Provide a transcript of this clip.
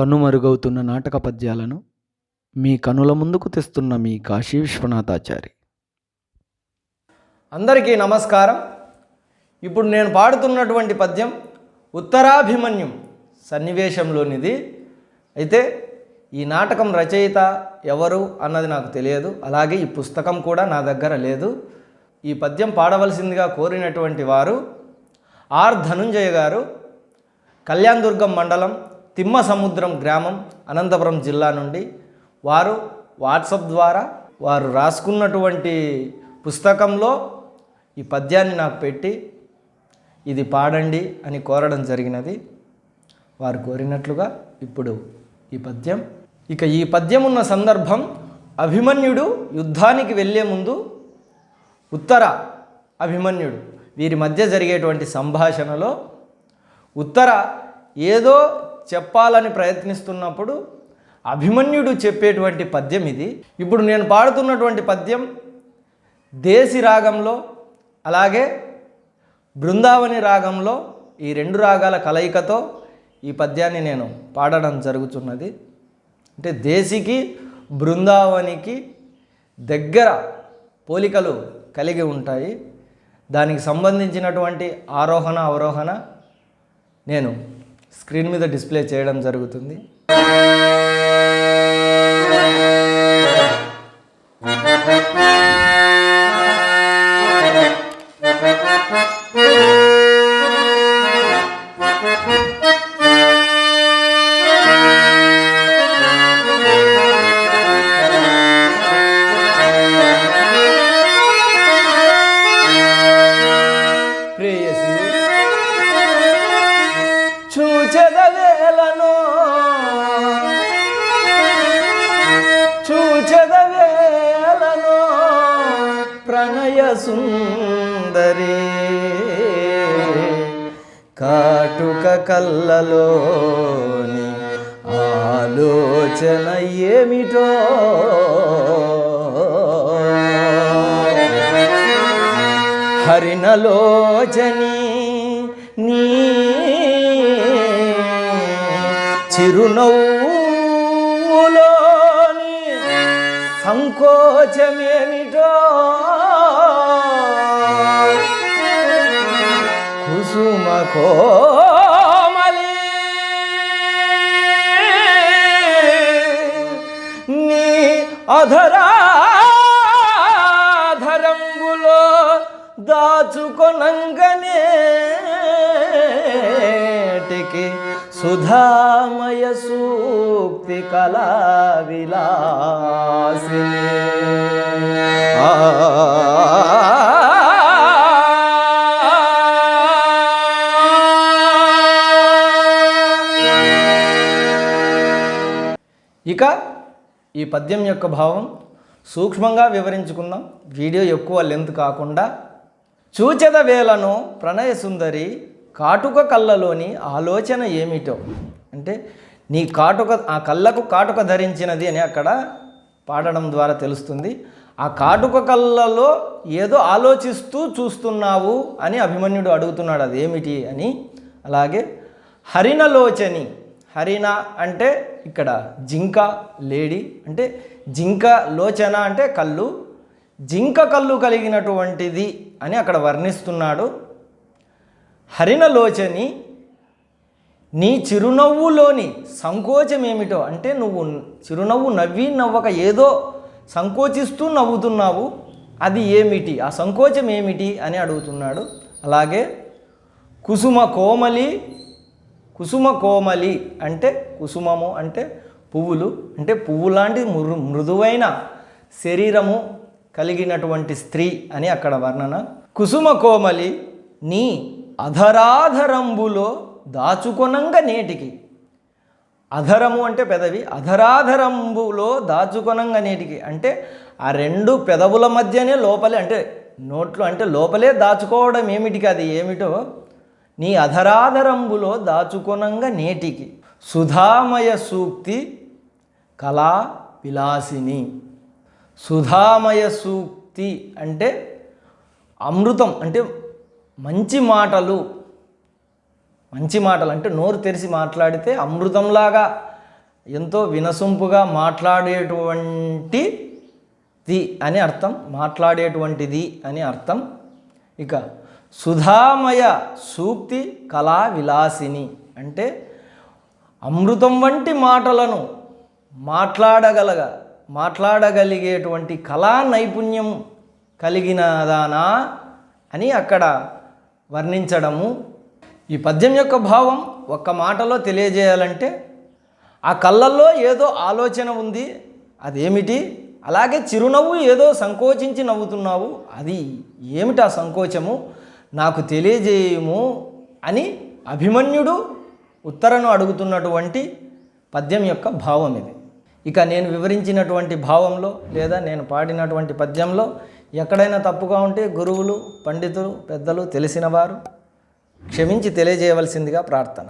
కనుమరుగవుతున్న నాటక పద్యాలను మీ కనుల ముందుకు తెస్తున్న మీ కాశీ విశ్వనాథాచారి. అందరికీ నమస్కారం. ఇప్పుడు నేను పాడుతున్నటువంటి పద్యం ఉత్తరాభిమన్యం సన్నివేశంలోనిది. అయితే ఈ నాటకం రచయిత ఎవరు అన్నది నాకు తెలియదు, అలాగే ఈ పుస్తకం కూడా నా దగ్గర లేదు. ఈ పద్యం పాడవలసిందిగా కోరినటువంటి వారు ఆర్ ధనుంజయ గారు, కళ్యాణదుర్గం మండలం తిమ్మసముద్రం గ్రామం, అనంతపురం జిల్లా నుండి. వారు వాట్సాప్ ద్వారా వారు రాసుకున్నటువంటి పుస్తకంలో ఈ పద్యాన్ని నాకు పెట్టి ఇది పాడండి అని కోరడం జరిగినది. వారు కోరినట్లుగా ఇప్పుడు ఈ పద్యం. ఇక ఈ పద్యం ఉన్న సందర్భం, అభిమన్యుడు యుద్ధానికి వెళ్ళే ముందు ఉత్తర అభిమన్యుడు వీరి మధ్య జరిగేటువంటి సంభాషణలో ఉత్తర ఏదో చెప్పాలని ప్రయత్నిస్తున్నప్పుడు అభిమన్యుడు చెప్పేటువంటి పద్యం ఇది. ఇప్పుడు నేను పాడుతున్నటువంటి పద్యం దేశి రాగంలో, అలాగే బృందావని రాగంలో, ఈ రెండు రాగాల కలయికతో ఈ పద్యాన్ని నేను పాడడం జరుగుతున్నది. అంటే దేశికి బృందావనికి దగ్గర పోలికలు కలిగి ఉంటాయి. దానికి సంబంధించినటువంటి ఆరోహణ అవరోహణ నేను స్క్రీన్ మీద డిస్ప్లే చేయడం జరుగుతుంది. ప్రేయసి చూచెదవేలను ప్రణయ సుందరి, కాటుక కళ్ళలోని ఆలోచన ఏమిటో, హరిణలోచని నీ చిరునవ్వులోని సంకోచమేమిటో, కుసుమ కోమలి నీ అధరాధరంబులో దాచుకొనంగనేటికి సుధామయ సూక్తి కళా విలాసిని. ఇక ఈ పద్యం యొక్క భావం సూక్ష్మంగా వివరించుకుందాం, వీడియో ఎక్కువ లెంత్ కాకుండా. చూచెద వేలను ప్రణయ సుందరి, కాటుక కళ్ళలోని ఆలోచన ఏమిటో. అంటే నీ కాటుక, ఆ కళ్ళకు కాటుక ధరించినది అని అక్కడ పాడడం ద్వారా తెలుస్తుంది. ఆ కాటుక కళ్ళలో ఏదో ఆలోచిస్తూ చూస్తున్నావు అని అభిమన్యుడు అడుగుతున్నాడు, అదేమిటి అని. అలాగే హరిణలోచని, హరిణ అంటే ఇక్కడ జింక, లేడీ అంటే జింక, లోచన అంటే కళ్ళు, జింక కళ్ళు కలిగినటువంటిది అని అక్కడ వర్ణిస్తున్నాడు. హరిణలోచని నీ చిరునవ్వులోని సంకోచం ఏమిటో, అంటే నువ్వు చిరునవ్వు నవ్వక ఏదో సంకోచిస్తూ నవ్వుతున్నావు, అది ఏమిటి, ఆ సంకోచం ఏమిటి అని అడుగుతున్నాడు. అలాగే కుసుమ కోమలి, కుసుమ కోమలి అంటే కుసుమము అంటే పువ్వులు, అంటే పువ్వు లాంటి మృదువైన శరీరము కలిగినటువంటి స్త్రీ అని అక్కడ వర్ణన. కుసుమ కోమలి నీ అధరాధరంబులో దాచుకొనంగ నేటికి, అధరము అంటే పెదవి, అధరాధరంబులో దాచుకొనంగ నేటికి అంటే ఆ రెండు పెదవుల మధ్యనే లోపలే, అంటే నోట్లో అంటే లోపలే దాచుకోవడం ఏమిటికి, అది ఏమిటో నీ అధరాధరంబులో దాచుకొనంగ నేటికి సుధామయ సూక్తి కళా విలాసిని. సుధామయ సూక్తి అంటే అమృతం, అంటే మంచి మాటలు, మంచి మాటలు అంటే నోరు తెరిచి మాట్లాడితే అమృతంలాగా ఎంతో వినసొంపుగా మాట్లాడేటువంటిది అని అర్థం, మాట్లాడేటువంటిది అని అర్థం. ఇక సుధామయ సూక్తి కళా విలాసిని అంటే అమృతం వంటి మాటలను మాట్లాడగలిగేటువంటి కళా నైపుణ్యం కలిగినదానా అని అక్కడ వర్ణించడము. ఈ పద్యం యొక్క భావం ఒక్క మాటలో తెలియజేయాలంటే ఆ కళ్ళల్లో ఏదో ఆలోచన ఉంది, అదేమిటి? అలాగే చిరునవ్వు ఏదో సంకోచించి నవ్వుతున్నావు, అది ఏమిటి ఆ సంకోచము, నాకు తెలియజేయము అని అభిమన్యుడు ఉత్తరను అడుగుతున్నటువంటి పద్యం యొక్క భావం ఇది. ఇక నేను వివరించినటువంటి భావంలో లేదా నేను పాడినటువంటి పద్యంలో ఎక్కడైనా తప్పుగా ఉంటే గురువులు, పండితులు, పెద్దలు, తెలిసిన వారు క్షమించి తెలియజేయవలసిందిగా ప్రార్థన.